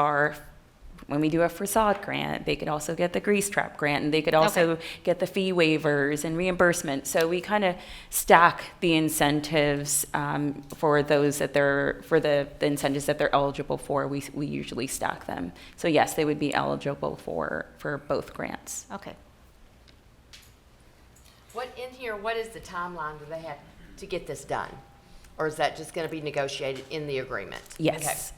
when we do a facade grant, they could also get the grease trap grant, and they could also get the fee waivers and reimbursement. So we kind of stack the incentives for the incentives that they're eligible for. We usually stack them. So yes, they would be eligible for both grants. Okay. What is the timeline do they have to get this done? Or is that just going to be negotiated in the agreement? Yes.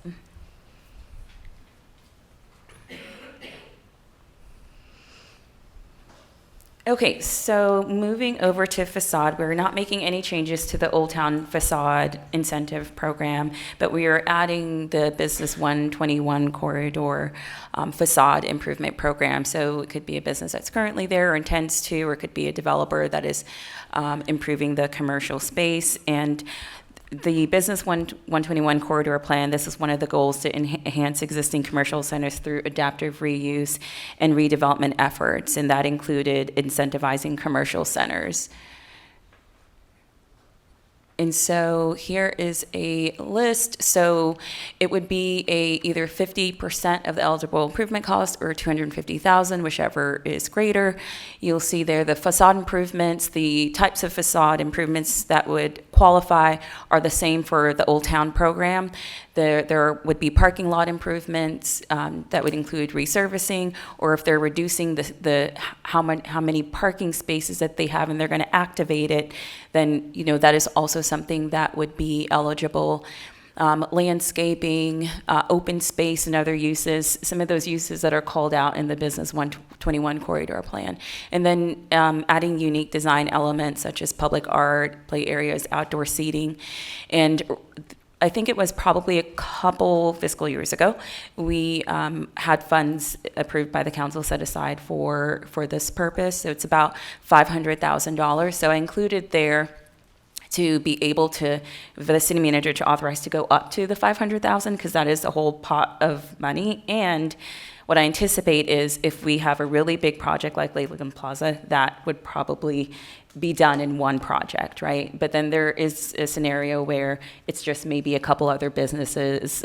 Okay, so moving over to facade, we're not making any changes to the Old Town facade incentive program, but we are adding the Business 121 corridor facade improvement program. So it could be a business that's currently there or intends to, or it could be a developer that is improving the commercial space. And the Business 121 corridor plan, this is one of the goals to enhance existing commercial centers through adaptive reuse and redevelopment efforts, and that included incentivizing commercial centers. And so here is a list. So it would be either 50% of the eligible improvement cost or $250,000, whichever is greater. You'll see there the facade improvements, the types of facade improvements that would qualify are the same for the Old Town program. There would be parking lot improvements that would include resurfacing, or if they're reducing how many parking spaces that they have and they're going to activate it, then that is also something that would be eligible. Landscaping, open space, and other uses, some of those uses that are called out in the Business 121 corridor plan. And then adding unique design elements such as public art, play areas, outdoor seating. And I think it was probably a couple fiscal years ago, we had funds approved by the council set aside for this purpose. So it's about $500,000. So I included there to be able for the city manager to authorize to go up to the $500,000, because that is a whole pot of money. And what I anticipate is if we have a really big project like Lewisville Plaza, that would probably be done in one project, right? But then there is a scenario where it's just maybe a couple other businesses,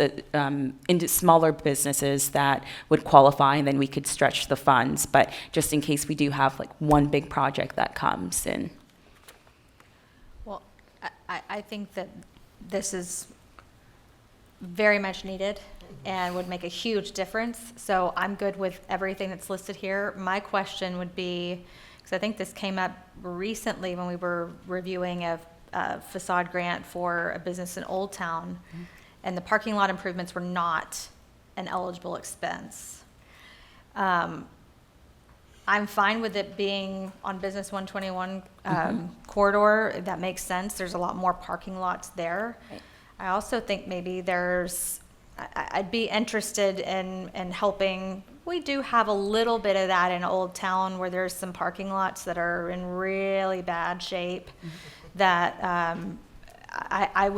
into smaller businesses that would qualify, and then we could stretch the funds. But just in case we do have like one big project that comes in. Well, I think that this is very much needed and would make a huge difference. So I'm good with everything that's listed here. My question would be, because I think this came up recently when we were reviewing a facade grant for a business in Old Town, and the parking lot improvements were not an eligible expense. I'm fine with it being on Business 121 corridor. That makes sense. There's a lot more parking lots there. Right. I also think maybe I'd be interested in helping. We do have a little bit of that in Old Town where there's some parking lots that are in really bad shape that I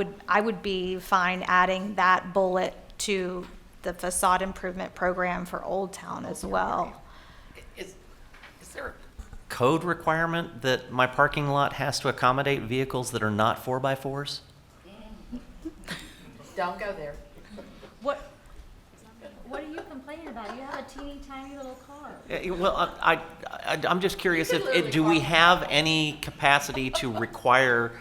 would be fine adding that bullet to the facade improvement program for Old Town as well. Is there a code requirement that my parking lot has to accommodate vehicles that are not 4x4s? Don't go there. What are you complaining about? You have a teeny tiny little car. Well, I'm just curious do we have any capacity to require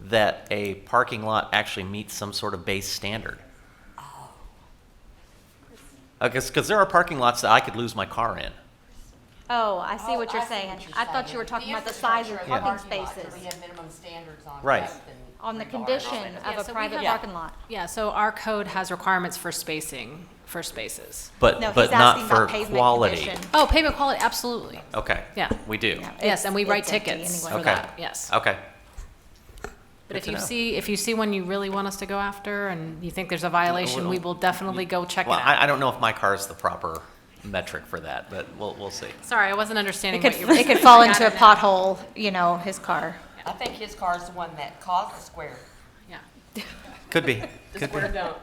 that a parking lot actually meets some sort of base standard? Because there are parking lots that I could lose my car in. Oh, I see what you're I see saying. what you're I thought saying. you were talking The about the size of infrastructure parking the parking lot, spaces, We have minimum standards on. Right. depth and on the regard. condition Yeah, of so a we private have- parking lot. Yeah, so our code has requirements for spacing, for spaces. But No, but he's not asking for about pavement quality. condition. Oh, payment quality, absolutely. Okay. Yeah. We do. Yeah. Yes, and we write It's empty tickets anyway. for Okay. that, yes. Okay. But if to you know. if you see one you really want us to go after and you think there's a violation, we will definitely go check it Well, out. I don't know if my car is the proper metric for that, but we'll see. Sorry, I wasn't understanding It what could, you were saying. it could fall I got into a it now. pothole, you know, his car. I think his car is the one that caused the square. Yeah. Could be. The Could be. square don't.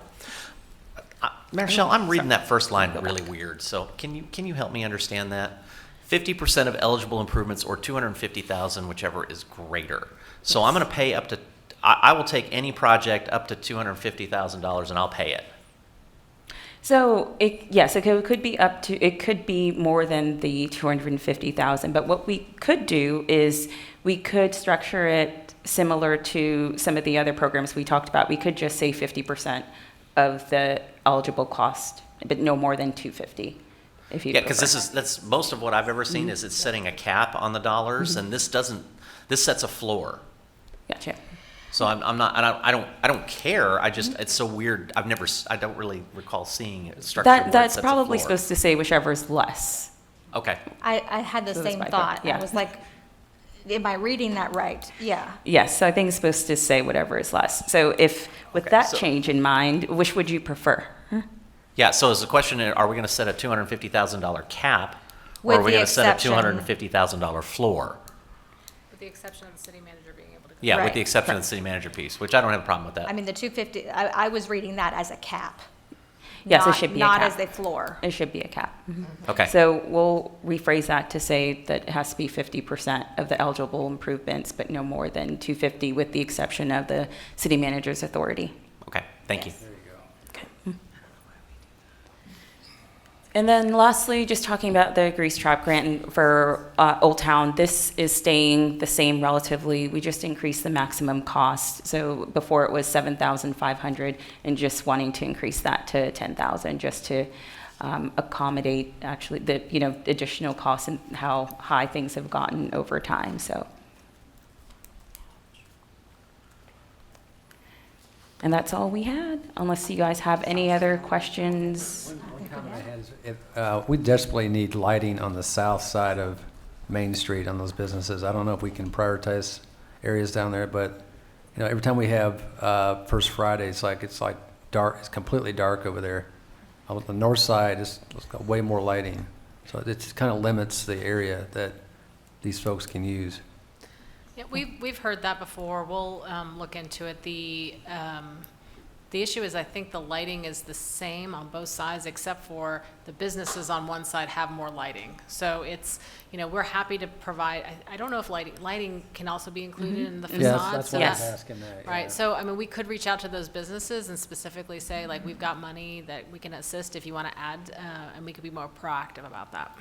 Marshall, I'm reading that first line really weird. So can you help me understand that? 50% of eligible improvements or 250,000, whichever is greater. So I'm going to pay up to. I will take any project up to $250,000 and I'll pay it. So yes, it could be up to, it could be more than the 250,000, but what we could do is we could structure it similar to some of the other programs we talked about. We could just say 50% of the eligible cost, but no more than 250, if you Yeah, because prefer. that's most of what I've ever seen is it's setting a cap on the dollars, and this sets a floor. Gotcha. So I'm not, and I don't care. I just, it's so weird. I don't really recall seeing a structure where it That's sets a probably floor. supposed to say whichever is less. Okay. I had the So that's same what I thought. thought, yeah. I was like, am I reading that right? Yeah. Yes, so I think it's supposed to say whatever is less. So if, with Okay, that so- change in mind, which would you prefer? Yeah, so is the question, are we going to set a $250,000 cap? Or With are we the going to set a exception- $250,000 floor? With the exception of the city manager being able to. Yeah, with Right. the exception of the city manager piece, which I don't have a problem with that. I mean, the 250, I was reading that as a cap. Yes, it not- should be a Not cap. as the floor. It should be a cap. Okay. So we'll rephrase that to say that it has to be 50% of the eligible improvements, but no more than 250, with the exception of the city manager's authority. Okay, thank you. And then lastly, just talking about the grease trap grant for Old Town, this is staying the same relatively. We just increased the maximum cost. So before it was $7,500, and just wanting to increase that to $10,000 just to accommodate actually the additional costs and how high things have gotten over time. So. And that's all we had, unless you guys have any other questions. One comment I had is we desperately need lighting on the south side of Main Street on those businesses. I don't know if we can prioritize areas down there, but, every time we have First Friday, it's like dark, it's completely dark over there. On the north side, it's got way more lighting. So it kind of limits the area that these folks can use. Yeah, we've heard that before. We'll look into it. The issue is, I think the lighting is the same on both sides, except for the businesses on one side have more lighting. So it's, we're happy to provide, I don't know if lighting can also be included in the facades. Yes, that's so what I was Yes. asking that. yeah. Right, so, we could reach out to those businesses and specifically say, like, we've got money that we can assist if you want to add, and we could be more proactive about that.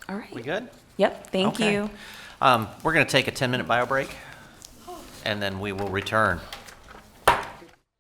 All right. We good? Yep, thank Okay. you. We're going to take a 10-minute bio break, and then we will return.